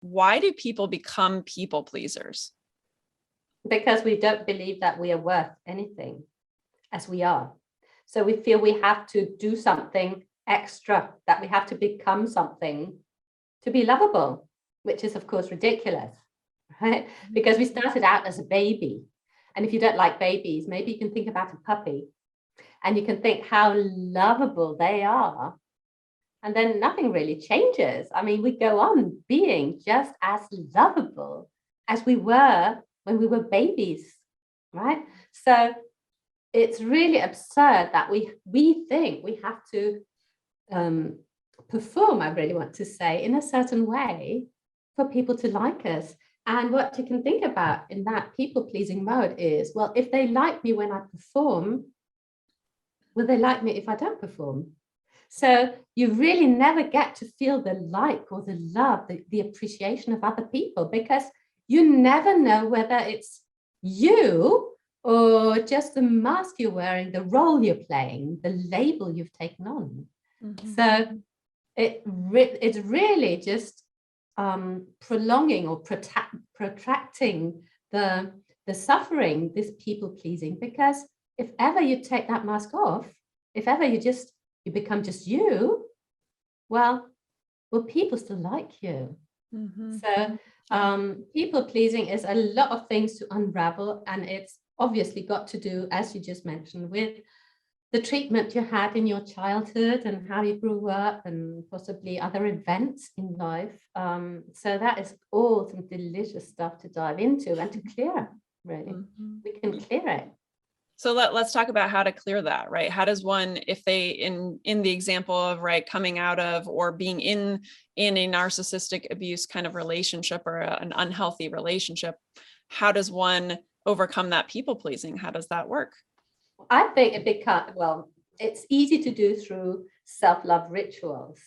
why do people become people pleasers? Because we don't believe that we are worth anything as we are. So we feel we have to do something extra, that we have to become something to be lovable, which is of course ridiculous, right? Because we started out as a baby. And if you don't like babies, maybe you can think about a puppy and you can think how lovable they are. And then nothing really changes. I mean, we go on being just as lovable as we were when we were babies, right? So it's really absurd that we think we have to perform, I really want to say, in a certain way for people to like us. And what you can think about in that people-pleasing mode is, well, if they like me when I perform, will they like me if I don't perform? So you really never get to feel the like or the love, the appreciation of other people, because you never know whether it's you or just the mask you're wearing, the role you're playing, the label you've taken on. Mm-hmm. So it's really just prolonging or protracting the suffering, this people-pleasing, because if ever you take that mask off, if ever you become just you, well, people still like you. Mm-hmm. So people-pleasing is a lot of things to unravel, and it's obviously got to do, as you just mentioned, with the treatment you had in your childhood and how you grew up and possibly other events in life. So that is all some delicious stuff to dive into and to clear, really. Mm-hmm. We can clear it. So let's talk about how to clear that, right? How does one, if they, in the example of, right, coming out of or being in a narcissistic abuse kind of relationship or an unhealthy relationship, how does one overcome that people pleasing? How does that work? I think it's easy to do through self-love rituals.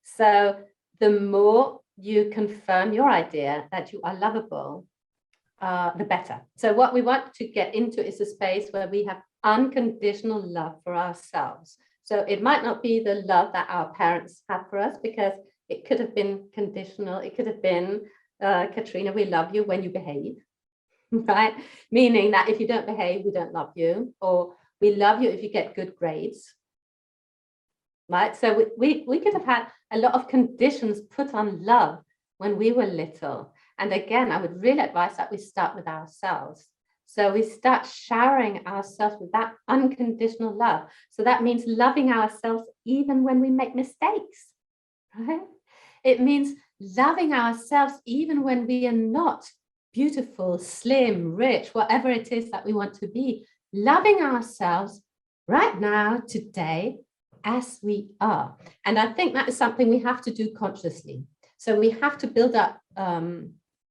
So the more you confirm your idea that you are lovable, the better. So what we want to get into is a space where we have unconditional love for ourselves. So it might not be the love that our parents had for us, because it could have been conditional. It could have been, Katrina, we love you when you behave, right? Meaning that if you don't behave, we don't love you, or we love you if you get good grades, right? So we could have had a lot of conditions put on love when we were little. And again, I would really advise that we start with ourselves. So we start showering ourselves with that unconditional love. So that means loving ourselves even when we make mistakes, right? It means loving ourselves even when we are not beautiful, slim, rich, whatever it is that we want to be. Loving ourselves right now, today, as we are. And I think that is something we have to do consciously. So we have to build up,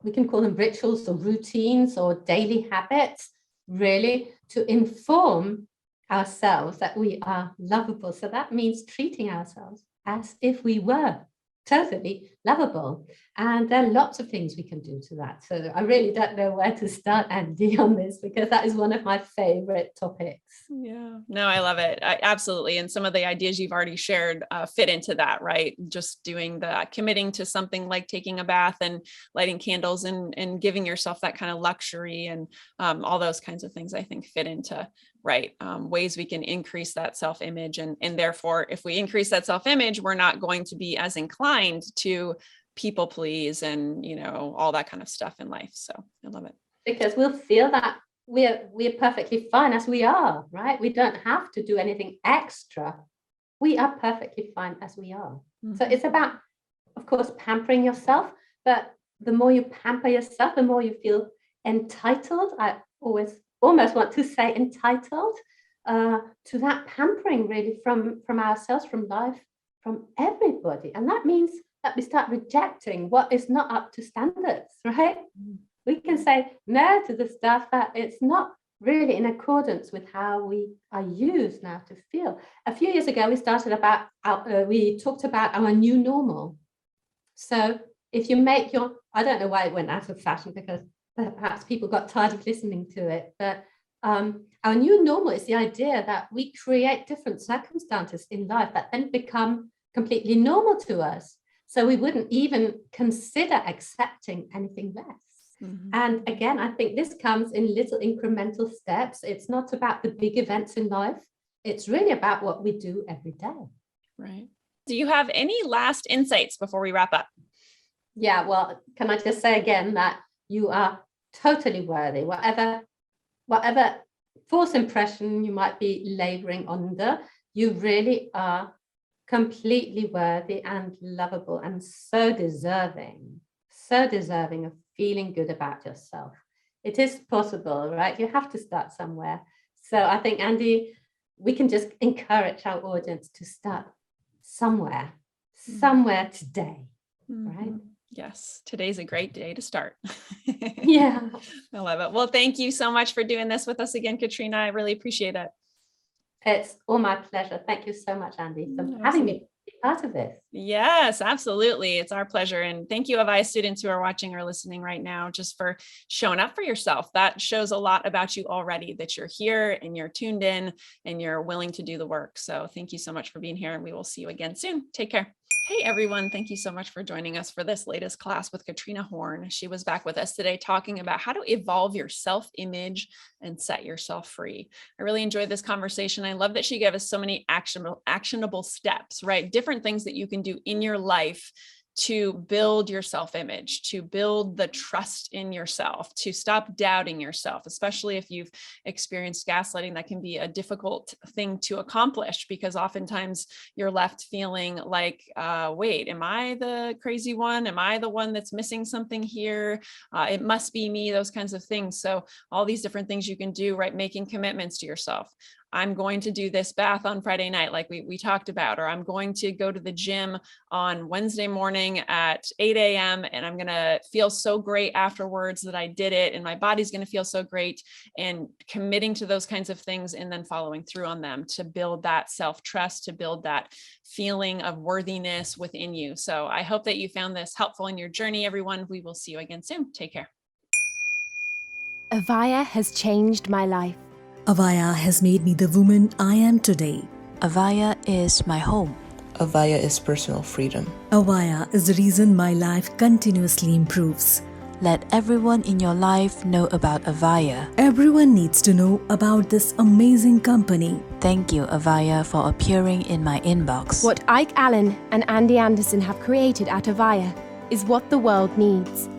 we can call them rituals or routines or daily habits, really, to inform ourselves that we are lovable. So that means treating ourselves as if we were totally lovable. And there are lots of things we can do to that. So I really don't know where to start, Andy, on this, because that is one of my favorite topics. Yeah, no, I love it. Absolutely. And some of the ideas you've already shared fit into that, right? Just doing committing to something like taking a bath and lighting candles and giving yourself that kind of luxury and all those kinds of things, I think, fit into, right, ways we can increase that self-image. And therefore, if we increase that self-image, we're not going to be as inclined to people please and, all that kind of stuff in life. So I love it. Because we'll feel that we're perfectly fine as we are, right? We don't have to do anything extra. We are perfectly fine as we are. Mm-hmm. So it's about, of course, pampering yourself, but the more you pamper yourself, the more you feel entitled. I always almost want to say entitled to that pampering, really, from ourselves, from life, from everybody. And that means that we start rejecting what is not up to standards, right? Mm-hmm. We can say no to the stuff that it's not really in accordance with how we are used now to feel. A few years ago, we talked about our new normal. So if you make I don't know why it went out of fashion, because perhaps people got tired of listening to it, but our new normal is the idea that we create different circumstances in life that then become completely normal to us. So we wouldn't even consider accepting anything less. And again, I think this comes in little incremental steps. It's not about the big events in life. It's really about what we do every day. Right. Do you have any last insights before we wrap up? Yeah, well, can I just say again that you are totally worthy, whatever false impression you might be laboring under, you really are completely worthy and lovable and so deserving of feeling good about yourself. It is possible, right? You have to start somewhere. So I think, Andy, we can just encourage our audience to start somewhere today, right? Yes, today's a great day to start. Yeah. I love it. Well, thank you so much for doing this with us again, Katrine. I really appreciate it. It's all my pleasure. Thank you so much, Andy, for having me be part of this. Yes, absolutely. It's our pleasure. And thank you, AVAIYA students who are watching or listening right now, just for showing up for yourself. That shows a lot about you already, that you're here and you're tuned in and you're willing to do the work. So thank you so much for being here, and we will see you again soon. Take care. Hey everyone, thank you so much for joining us for this latest class with Katrine Horn. She was back with us today talking about how to evolve your self-image and set yourself free. I really enjoyed this conversation. I love that she gave us so many actionable steps, right? Different things that you can do in your life to build your self-image, to build the trust in yourself, to stop doubting yourself, especially if you've experienced gaslighting. That can be a difficult thing to accomplish, because oftentimes you're left feeling like, wait, am I the crazy one? Am I the one that's missing something here? It must be me, those kinds of things. So all these different things you can do, right? Making commitments to yourself. I'm going to do this bath on Friday night, like we talked about, or I'm going to go to the gym on Wednesday morning at 8 a.m. and I'm going to feel so great afterwards that I did it, and my body's going to feel so great, and committing to those kinds of things and then following through on them to build that self-trust, to build that feeling of worthiness within you. So I hope that you found this helpful in your journey, everyone. We will see you again soon. Take care. AVAIYA has changed my life. AVAIYA has made me the woman I am today. AVAIYA is my home. AVAIYA is personal freedom. AVAIYA is the reason my life continuously improves. Let everyone in your life know about AVAIYA. Everyone needs to know about this amazing company. Thank you, AVAIYA, for appearing in my inbox. What Ike Allen and Andy Anderson have created at AVAIYA is what the world needs.